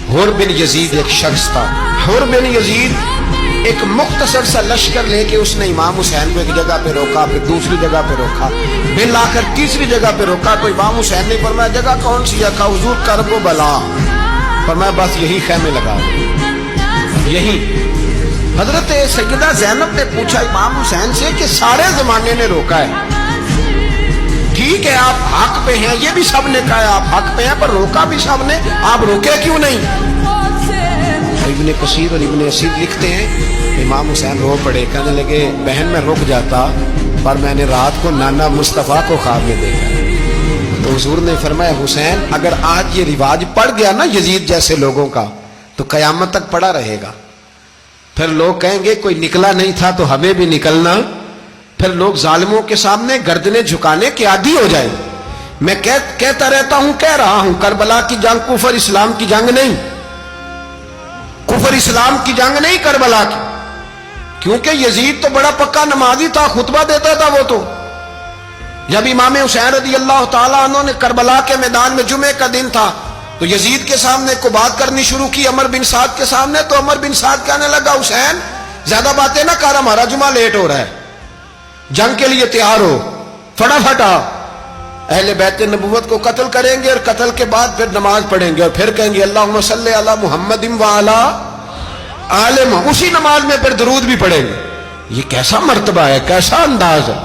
حر بن یزید ایک شخص تھا. حر بن یزید ایک مختصر سا لشکر لے کے اس نے امام حسین کو ایک جگہ پہ روکا، پھر دوسری جگہ پہ روکا، پھر لا کر تیسری جگہ پہ روکا. تو امام حسین نے فرمایا جگہ کون سی ہے؟ کہا حضور کرب و بلا. فرمایا بس یہی خیمے لگا دو یہی. حضرت سیدہ زینب نے پوچھا امام حسین سے کہ سارے زمانے نے روکا ہے، ٹھیک ہے آپ حق پہ ہیں، یہ بھی سب نے کہا آپ حق پہ ہیں، پر روکا بھی سب نے، آپ روکے کیوں نہیں؟ ابن کثیر اور ابن اسیر لکھتے ہیں امام حسین رو پڑے، کہنے لگے بہن میں رک جاتا پر میں نے رات کو نانا مصطفیٰ کو خواب میں دیکھا. تو حضور نے فرمایا حسین اگر آج یہ رواج پڑ گیا نا یزید جیسے لوگوں کا تو قیامت تک پڑا رہے گا. پھر لوگ کہیں گے کوئی نکلا نہیں تھا تو ہمیں بھی نکلنا. پھر لوگ ظالموں کے سامنے گردنیں جھکانے کے عادی ہو جائیں. میں کہتا رہتا ہوں، کہہ رہا ہوں، کربلا کی جنگ کفر اسلام کی جنگ نہیں، کفر اسلام کی جنگ نہیں کربلا کی. کیونکہ یزید تو بڑا پکا نمازی تھا، خطبہ دیتا تھا. وہ تو جب امام حسین رضی اللہ تعالیٰ عنہ نے کربلا کے میدان میں جمعے کا دن تھا تو یزید کے سامنے کو بات کرنی شروع کی، عمر بن سعد کے سامنے. تو عمر بن سعد کہنے لگا حسین زیادہ باتیں نہ کر، ہمارا جمعہ لیٹ ہو رہا ہے، جنگ کے لیے تیار ہو فٹافٹ آ. اہل بیت نبوت کو قتل کریں گے اور قتل کے بعد پھر نماز پڑھیں گے اور پھر کہیں گے اللہم صلی علی محمد وعلی آل محمد، اسی نماز میں پھر درود بھی پڑھیں گے. یہ کیسا مرتبہ ہے، کیسا انداز ہے،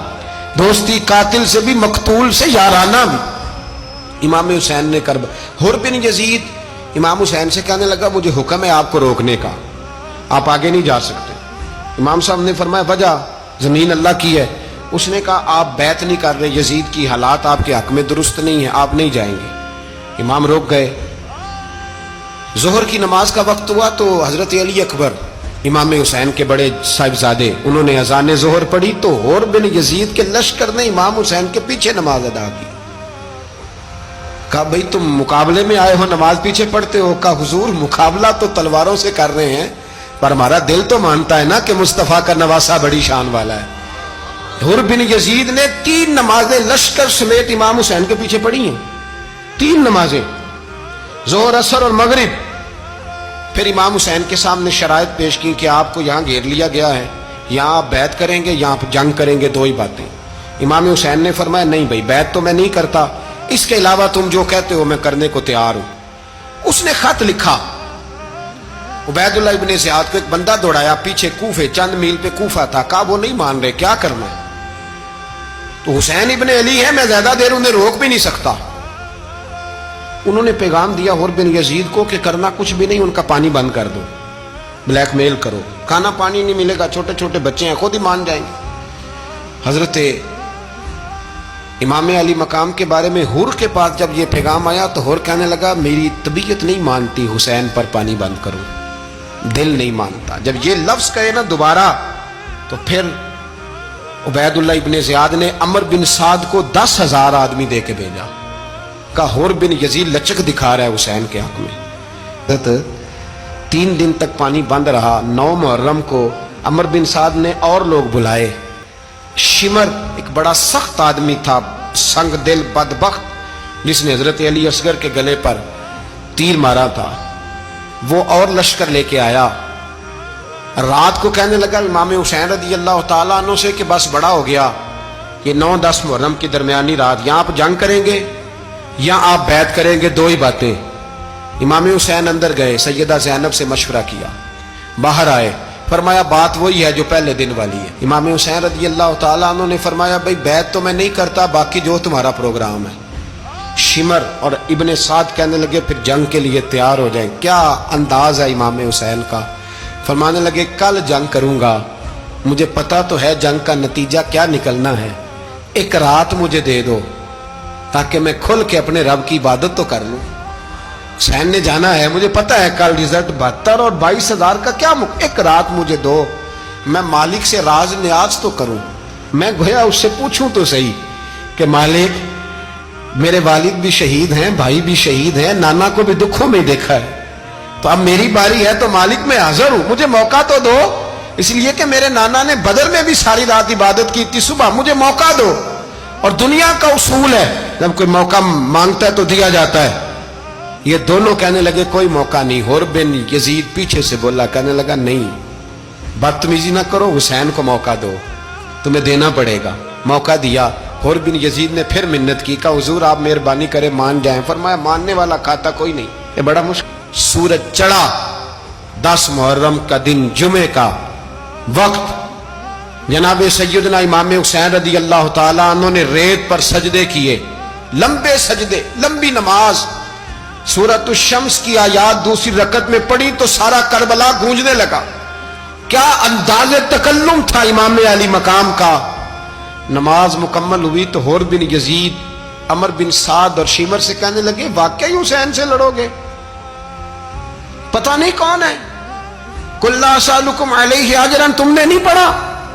دوستی قاتل سے بھی مقتول سے یارانہ بھی. امام حسین نے حر بن یزید امام حسین سے کہنے لگا مجھے حکم ہے آپ کو روکنے کا، آپ آگے نہیں جا سکتے. امام صاحب نے فرمایا وجہ؟ زمین اللہ کی ہے. اس نے کہا آپ بیعت نہیں کر رہے، یزید کی حالات آپ کے حق میں درست نہیں ہیں، آپ نہیں جائیں گے. امام روک گئے. ظہر کی نماز کا وقت ہوا تو حضرت علی اکبر امام حسین کے بڑے صاحبزادے انہوں نے اذان ظہر پڑھی تو حر بن یزید کے لشکر نے امام حسین کے پیچھے نماز ادا کی. کہا بھئی تم مقابلے میں آئے ہو نماز پیچھے پڑھتے ہو؟ کہا حضور مقابلہ تو تلواروں سے کر رہے ہیں پر ہمارا دل تو مانتا ہے نا کہ مصطفیٰ کا نواسہ بڑی شان والا ہے. حر بن یزید نے 3 نمازیں لشکر سمیت امام حسین کے پیچھے پڑھی ہیں، 3 نمازیں، ظہر اثر اور مغرب. پھر امام حسین کے سامنے شرائط پیش کی کہ آپ کو یہاں گھیر لیا گیا ہے، یہاں آپ بیعت کریں گے، یہاں آپ جنگ کریں گے، 2 ہی باتیں. امام حسین نے فرمایا نہیں بھائی بیعت تو میں نہیں کرتا، اس کے علاوہ تم جو کہتے ہو میں کرنے کو تیار ہوں. اس نے خط لکھا عبید اللہ ابن زیاد کو، ایک بندہ دوڑایا پیچھے کوفے، چند میل پہ کوفہ تھا. کہا وہ نہیں مان رہے، کیا کرنا ہے؟ تو حسین ابن علی ہے، میں زیادہ دیر انہیں روک بھی نہیں سکتا. انہوں نے پیغام دیا حر بن یزید کو کہ کرنا کچھ بھی نہیں، ان کا پانی بند کر دو، بلیک میل کرو، کھانا پانی نہیں ملے گا، چھوٹے چھوٹے بچے ہیں خود ہی مان جائیں گے. حضرت امام علی مقام کے بارے میں حر کے پاس جب یہ پیغام آیا تو حر کہنے لگا میری طبیعت نہیں مانتی حسین پر پانی بند کرو، دل نہیں مانتا. جب یہ لفظ کہے نا دوبارہ تو پھر عبید اللہ ابن زیاد نے عمر بن سعد کو 10,000 آدمی دے کے بھیجا. کہا حر بن یزید لچک دکھا رہا ہے حسین کے حق میں. 3 دن تک پانی بند رہا. 9 محرم کو عمر بن سعد نے اور لوگ بلائے. شمر ایک بڑا سخت آدمی تھا، سنگ دل بدبخت، جس نے حضرت علی اصغر کے گلے پر تیر مارا تھا، وہ اور لشکر لے کے آیا. رات کو کہنے لگا امام حسین رضی اللہ تعالیٰ عنہ سے کہ بس بڑا ہو گیا، یہ 9-10 محرم کی درمیانی رات، یہاں آپ جنگ کریں گے یا آپ بیعت کریں گے، 2 ہی باتیں. امام حسین اندر گئے، سیدہ زینب سے مشورہ کیا، باہر آئے، فرمایا بات وہی ہے جو پہلے دن والی ہے. امام حسین رضی اللہ تعالیٰ عنہ نے فرمایا بھئی بیعت تو میں نہیں کرتا، باقی جو تمہارا پروگرام ہے. شمر اور ابن سعد کہنے لگے پھر جنگ کے لیے تیار ہو جائیں. کیا انداز ہے امام حسین کا. فرمانے لگے کل جنگ کروں گا، مجھے پتا تو ہے جنگ کا نتیجہ کیا نکلنا ہے، 1 رات مجھے دے دو تاکہ میں کھل کے اپنے رب کی عبادت تو کر لوں. حسین نے جانا ہے، مجھے پتا ہے کل رزلٹ 72 اور 22,000 کا کیا 1 رات مجھے دو، میں مالک سے راز نیاز تو کروں. میں گویا اس سے پوچھوں تو صحیح کہ مالک میرے والد بھی شہید ہیں، بھائی بھی شہید ہیں، نانا کو بھی دکھوں میں دیکھا ہے، تو اب میری باری ہے تو مالک میں حاضر ہوں، مجھے موقع تو دو. اس لیے کہ میرے نانا نے بدر میں بھی ساری رات عبادت کی تھی، صبح مجھے موقع دو. اور دنیا کا اصول ہے جب کوئی موقع مانگتا ہے تو دیا جاتا ہے. یہ دونوں کہنے لگے کوئی موقع نہیں. حر بن یزید پیچھے سے بولا, کہنے لگا نہیں بدتمیزی نہ کرو, حسین کو موقع دو, تمہیں دینا پڑے گا. موقع دیا. حر بن یزید نے پھر منت کی, کہا حضور آپ مہربانی کرے مان جائیں. فرمایا ماننے والا کھاتا کوئی نہیں, یہ بڑا مشکل. سورج چڑھا, 10 محرم کا دن, جمعے کا وقت. جناب سیدنا امام حسین رضی اللہ تعالیٰ عنہ نے ریت پر سجدے کیے, لمبے سجدے, لمبی نماز. سورۃ الشمس کی آیات دوسری رکعت میں پڑھی تو سارا کربلا گونجنے لگا. کیا انداز تکلم تھا امام علی مقام کا. نماز مکمل ہوئی تو حر بن یزید, عمر بن سعد اور شیمر سے کہنے لگے واقعی حسین سے لڑو گے؟ پتہ نہیں کون ہے. قل لا اسالکم علیہ اجرا, تم نے نہیں پڑھا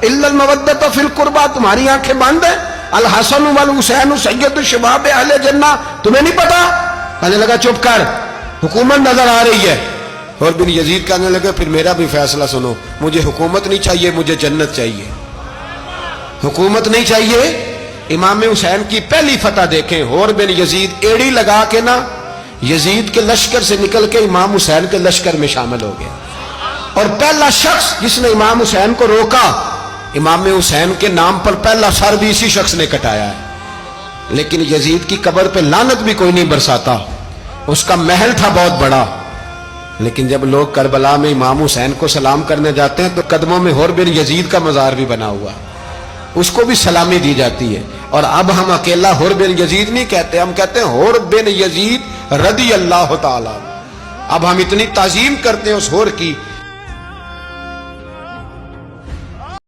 الا المودۃ فی القربى, تمہاری آنکھیں بند ہیں. الحسن والحسین سید الشباب اہل جنہ, تمہیں نہیں پتا؟ کہنے لگا چپ کر, حکومت نظر آ رہی ہے. اور بن یزید کہنے لگے پھر میرا بھی فیصلہ سنو, مجھے حکومت نہیں چاہیے, مجھے جنت چاہیے. حکومت نہیں چاہیے. امام حسین کی پہلی فتح دیکھیں, اور بن یزید ایڑی لگا کے نا یزید کے لشکر سے نکل کے امام حسین کے لشکر میں شامل ہو گیا. اور پہلا شخص جس نے امام حسین کو روکا, امام حسین کے نام پر پہلا سر بھی اسی شخص نے کٹایا ہے. لیکن یزید کی قبر پہ لعنت بھی کوئی نہیں برساتا, اس کا محل تھا بہت بڑا. لیکن جب لوگ کربلا میں امام حسین کو سلام کرنے جاتے ہیں تو قدموں میں حر بن یزید کا مزار بھی بنا ہوا, اس کو بھی سلامی دی جاتی ہے. اور اب ہم اکیلا حر بن یزید نہیں کہتے, ہم کہتے ہیں حر بن یزید رضی اللہ تعالی. اب ہم اتنی تعظیم کرتے ہیں اس حر کی